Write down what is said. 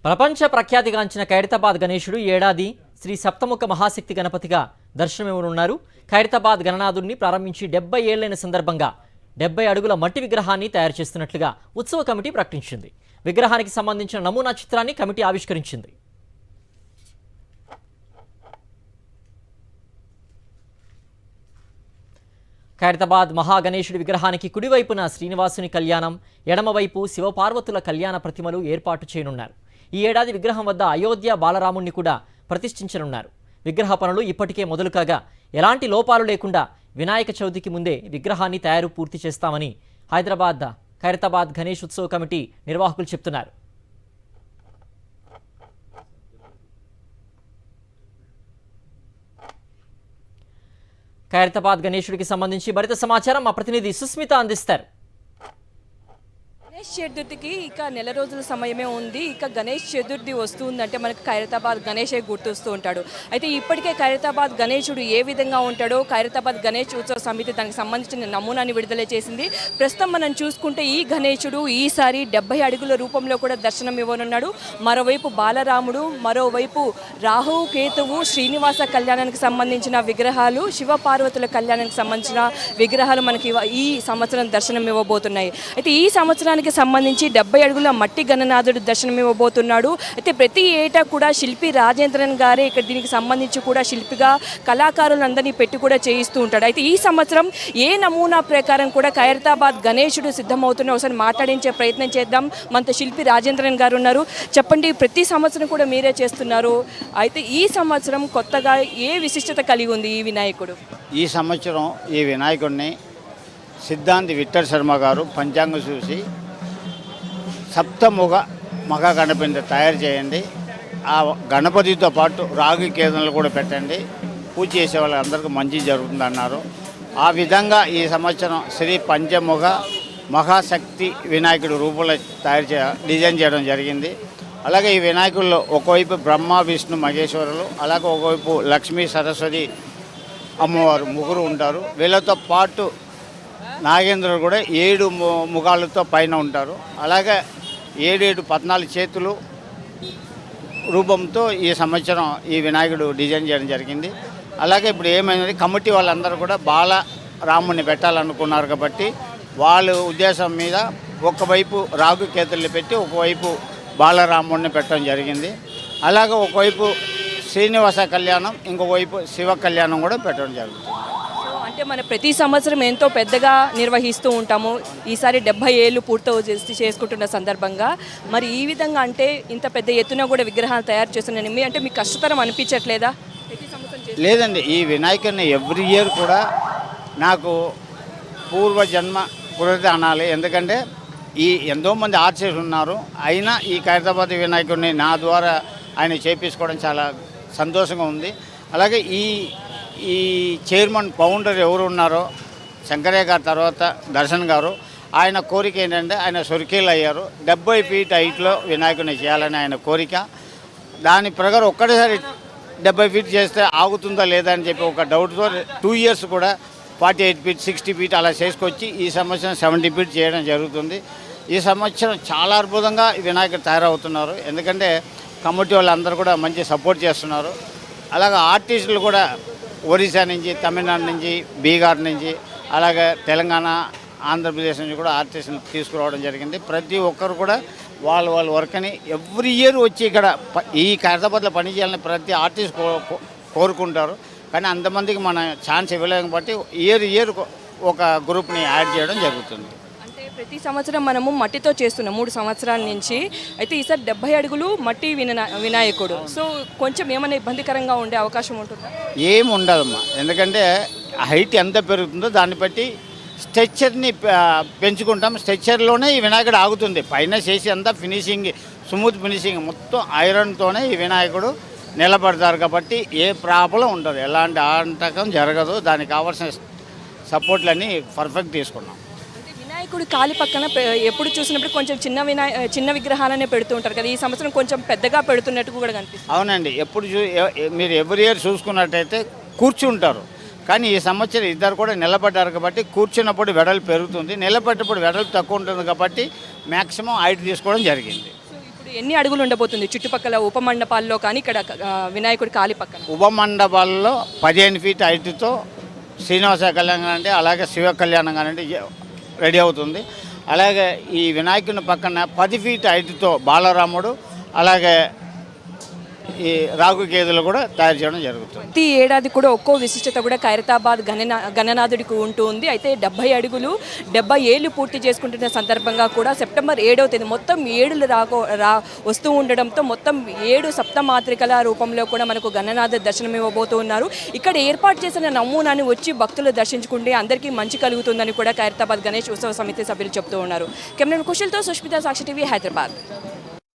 ప్రపంచ ప్రఖ్యాతిగాంచిన ఖైరతాబాద్ గణేశుడు ఏడాది శ్రీ సప్తముఖ మహాశక్తి గణపతిగా దర్శనమివ్వనున్నారు. ఖైరతాబాద్ గణనాథుడిని ప్రారంభించి 70 ఏళ్లైన సందర్భంగా 70 అడుగుల మట్టి విగ్రహాన్ని తయారు చేస్తున్నట్లుగా ఉత్సవ కమిటీ ప్రకటించింది. విగ్రహానికి సంబంధించిన నమూనా చిత్రాన్ని కమిటీ ఆవిష్కరించింది. ఖైరతాబాద్ మహాగణేశుడి విగ్రహానికి కుడివైపున శ్రీనివాసుని కళ్యాణం, ఎడమవైపు శివపార్వతుల కళ్యాణ ప్రతిమలు ఏర్పాటు చేయనున్నారు. ఈ ఏడాది విగ్రహం వద్ద అయోధ్య బాలరాముణ్ణి కూడా ప్రతిష్ఠించనున్నారు. విగ్రహ పనులు ఇప్పటికే మొదలు కాగా ఎలాంటి లోపాలు లేకుండా వినాయక చవితికి ముందే విగ్రహాన్ని తయారు పూర్తి చేస్తామని ఖైరతాబాద్ గణేష్ ఉత్సవ కమిటీ నిర్వాహకులు చెప్తున్నారు. ఖైరతాబాద్ గణేశుడికి సంబంధించి మరింత సమాచారం మా ప్రతినిధి సుస్మిత అందిస్తారు. గణేష్ చతుర్థికి ఇక నెల రోజుల సమయమే ఉంది. ఇక గణేష్ చతుర్థి వస్తుందంటే మనకు ఖైరతాబాద్ గణేషే గుర్తొస్తూ ఉంటాడు. అయితే ఇప్పటికే ఖైరతాబాద్ గణేశుడు ఏ విధంగా ఉంటాడో ఖైరతాబాద్ గణేష్ ఉత్సవ సమితి దానికి సంబంధించిన నమూనాని విడుదల చేసింది. ప్రస్తుతం మనం చూసుకుంటే ఈ గణేశుడు ఈసారి 70 అడుగుల రూపంలో కూడా దర్శనం ఇవ్వనున్నాడు. మరోవైపు బాలరాముడు, మరోవైపు రాహు కేతువు, శ్రీనివాస కళ్యాణానికి సంబంధించిన విగ్రహాలు, శివపార్వతుల కళ్యాణానికి సంబంధించిన విగ్రహాలు మనకి ఈ సంవత్సరం దర్శనం ఇవ్వబోతున్నాయి. అయితే ఈ సంవత్సరానికి సంబంధించి 70 అడుగుల మట్టి గణనాథుడు దర్శనం ఇవ్వబోతున్నాడు. అయితే ప్రతి ఏటా కూడా శిల్పి రాజేంద్రన్ గారే ఇక్కడ దీనికి సంబంధించి కూడా శిల్పిగా కళాకారులందరినీ పెట్టి కూడా చేయిస్తూ ఉంటాడు. అయితే ఈ సంవత్సరం ఏ నమూనా ప్రకారం కూడా ఖైరతాబాద్ గణేశుడు సిద్ధమవుతున్న ఒకసారి మాట్లాడించే ప్రయత్నం చేద్దాం. మనతో శిల్పి రాజేంద్రన్ గారు ఉన్నారు. చెప్పండి, ప్రతి సంవత్సరం కూడా మీరే చేస్తున్నారు. అయితే ఈ సంవత్సరం కొత్తగా ఏ విశిష్టత కలిగి ఉంది ఈ వినాయకుడు? ఈ సంవత్సరం ఈ వినాయకుడిని సిద్ధాంతి విఠల్ శర్మ గారు పంచాంగం చూసి సప్తముఖ మహా గణపతిని తయారు చేయండి, ఆ గణపతితో పాటు రాగి కేంద్రాలు కూడా పెట్టండి, పూజ చేసే వాళ్ళందరికీ మంచి జరుగుతుంది అన్నారు. ఆ విధంగా ఈ సంవత్సరం శ్రీ పంచముఖ మహాశక్తి వినాయకుడి రూపంలో డిజైన్ చేయడం జరిగింది. అలాగే ఈ వినాయకుల్లో ఒకవైపు బ్రహ్మ విష్ణు మహేశ్వరులు, అలాగే ఒకవైపు లక్ష్మీ సరస్వతి అమ్మవారు ముగ్గురు ఉంటారు. వీళ్ళతో పాటు నాగేంద్రుడు కూడా 7 ముఖాలతో పైన ఉంటారు. అలాగే 14 చేతులు రూపంతో ఈ సంవత్సరం ఈ వినాయకుడు డిజైన్ చేయడం జరిగింది. అలాగే ఇప్పుడు ఏమైంది, కమిటీ వాళ్ళందరూ కూడా బాలరాముని పెట్టాలనుకున్నారు కాబట్టి వాళ్ళ ఉద్దేశం మీద ఒకవైపు రాగు కేతుల్ని పెట్టి ఒకవైపు బాలరాముడిని పెట్టడం జరిగింది. అలాగే ఒకవైపు శ్రీనివాస కళ్యాణం, ఇంకోవైపు శివ కళ్యాణం కూడా పెట్టడం జరుగుతుంది. అంటే మన ప్రతి సంవత్సరం ఎంతో పెద్దగా నిర్వహిస్తూ ఉంటాము. ఈసారి 70 ఏళ్ళు చేసుకుంటున్న సందర్భంగా మరి ఈ విధంగా అంటే ఇంత పెద్ద ఎత్తున కూడా విగ్రహాలు తయారు చేస్తున్నాను అంటే మీకు కష్టతరం అనిపించట్లేదా? ప్రతి సంవత్సరం లేదండి, ఈ వినాయకుడిని ఎవ్రీ ఇయర్ కూడా నాకు పూర్వజన్మ పునరుద్ధి అనాలి. ఎందుకంటే ఎంతోమంది ఆర్టిస్టులు ఉన్నారు, అయినా ఈ ఖైరతాబాద్ వినాయకుడిని నా ద్వారా ఆయన చేయించుకోవడం చాలా సంతోషంగా ఉంది. అలాగే ఈ చైర్మన్ ఫౌండర్ ఎవరు ఉన్నారో శంకరయ్య గారి తర్వాత దర్శన్ గారు, ఆయన కోరిక ఏంటంటే ఆయన సొరికేలు అయ్యారు. 70 ఫీట్ హైట్లో వినాయకుడిని చేయాలని ఆయన కోరిక. దాని ప్రకారం ఒక్కటేసారి 70 ఫీట్ చేస్తే ఆగుతుందా లేదా అని చెప్పి ఒక డౌట్తో 2 ఇయర్స్ కూడా 48 ఫీట్ 60 ఫీట్ అలా చేసుకొచ్చి ఈ సంవత్సరం 70 ఫీట్ చేయడం జరుగుతుంది. ఈ సంవత్సరం చాలా అద్భుతంగా వినాయకుడు తయారవుతున్నారు. ఎందుకంటే కమిటీ వాళ్ళందరూ కూడా మంచి సపోర్ట్ చేస్తున్నారు. అలాగే ఆర్టిస్టులు కూడా ఒరిస్సా నుంచి, తమిళనాడు నుంచి, బీహార్ నుంచి, అలాగే తెలంగాణ, ఆంధ్రప్రదేశ్ నుంచి కూడా ఆర్టిస్టులు తీసుకురావడం జరిగింది. ప్రతి ఒక్కరు కూడా వాళ్ళ వర్క్ని ఎవ్రీ ఇయర్ వచ్చి ఇక్కడ ఈ ఖైరతాబాద్లో పనిచేయాలని ప్రతి ఆర్టిస్ట్ కోరుకుంటారు. కానీ అంతమందికి మన ఛాన్స్ ఇవ్వలేము బట్టి ఇయర్ ఒక గ్రూప్ని యాడ్ చేయడం జరుగుతుంది. ప్రతి సంవత్సరం మనము మట్టితో చేస్తున్నాం 3 సంవత్సరాల నుంచి. అయితే ఈసారి 70 అడుగులు మట్టి వినాయకుడు. సో కొంచెం ఏమైనా ఇబ్బందికరంగా ఉండే అవకాశం ఉంటుందా? ఏమి ఉండదమ్మా, ఎందుకంటే హైట్ ఎంత పెరుగుతుందో దాన్ని బట్టి స్ట్రెచ్చర్ని పెంచుకుంటాం. స్ట్రెచ్చర్లోనే ఈ వినాయకుడు ఆగుతుంది. పైన చేసి అంతా ఫినిషింగ్, స్మూత్ ఫినిషింగ్ మొత్తం ఐరన్తోనే ఈ వినాయకుడు నిలబడతారు కాబట్టి ఏ ప్రాబ్లం ఉండదు, ఎలాంటి ఆటంకం జరగదు. దానికి కావాల్సిన సపోర్ట్లన్నీ పర్ఫెక్ట్ తీసుకున్నాం. వినాయకుడి కాలి పక్కన ఎప్పుడు చూసినప్పుడు కొంచెం చిన్న విగ్రహాలనే పెడుతూ ఉంటారు కదా, ఈ సంవత్సరం కొంచెం పెద్దగా పెడుతున్నట్టు కూడా కనిపిస్తుంది. అవునండి, మీరు ఎవ్రీ ఇయర్ చూసుకున్నట్టయితే కూర్చుంటారు, కానీ ఈ సంవత్సరం ఇద్దరు కూడా నిలబడ్డారు కాబట్టి కూర్చున్నప్పుడు వెడల్పు పెరుగుతుంది, నిలబడ్డప్పుడు వెడల్పు తక్కువ ఉంటుంది కాబట్టి మ్యాక్సిమం హైట్ తీసుకోవడం జరిగింది. ఇప్పుడు ఎన్ని అడుగులు ఉండబోతుంది చుట్టుపక్కల ఉపమండపాల్లో కానీ ఇక్కడ వినాయకుడి కాలి పక్కన? ఉపమండపాల్లో 15 ఫీట్ హైట్తో శ్రీనివాస కళ్యాణం అంటే అలాగే శివ కళ్యాణం కానివ్వండి రెడీ అవుతుంది. అలాగే ఈ వినాయకుని పక్కన 10 ఫీట్ హైట్తో బాలరాముడు అలాగే ఈ రాగుకేతులు కూడా తయారు చేయడం జరుగుతుంది. ప్రతి ఏడాది కూడా ఒక్కో విశిష్టత కూడా ఖైరతాబాద్ గణనాథుడికి ఉంటుంది. అయితే 70 అడుగులు 70 ఏళ్ళు పూర్తి చేసుకుంటున్న సందర్భంగా కూడా సెప్టెంబర్ 7వ తేదీ మొత్తం 7 వస్తూ ఉండడంతో మొత్తం 7 సప్తమాత్రికల రూపంలో కూడా మనకు గణనాథ దర్శనం ఇవ్వబోతూ ఉన్నారు. ఇక్కడ ఏర్పాటు చేసిన నమూనాని వచ్చి భక్తులు దర్శించుకుంటే అందరికీ మంచి కలుగుతుందని కూడా ఖైరతాబాద్ గణేష్ ఉత్సవ సమితి సభ్యులు చెప్తూ ఉన్నారు. కెమెరా కుశల్తో సుష్మిత, సాక్షి టీవీ, హైదరాబాద్.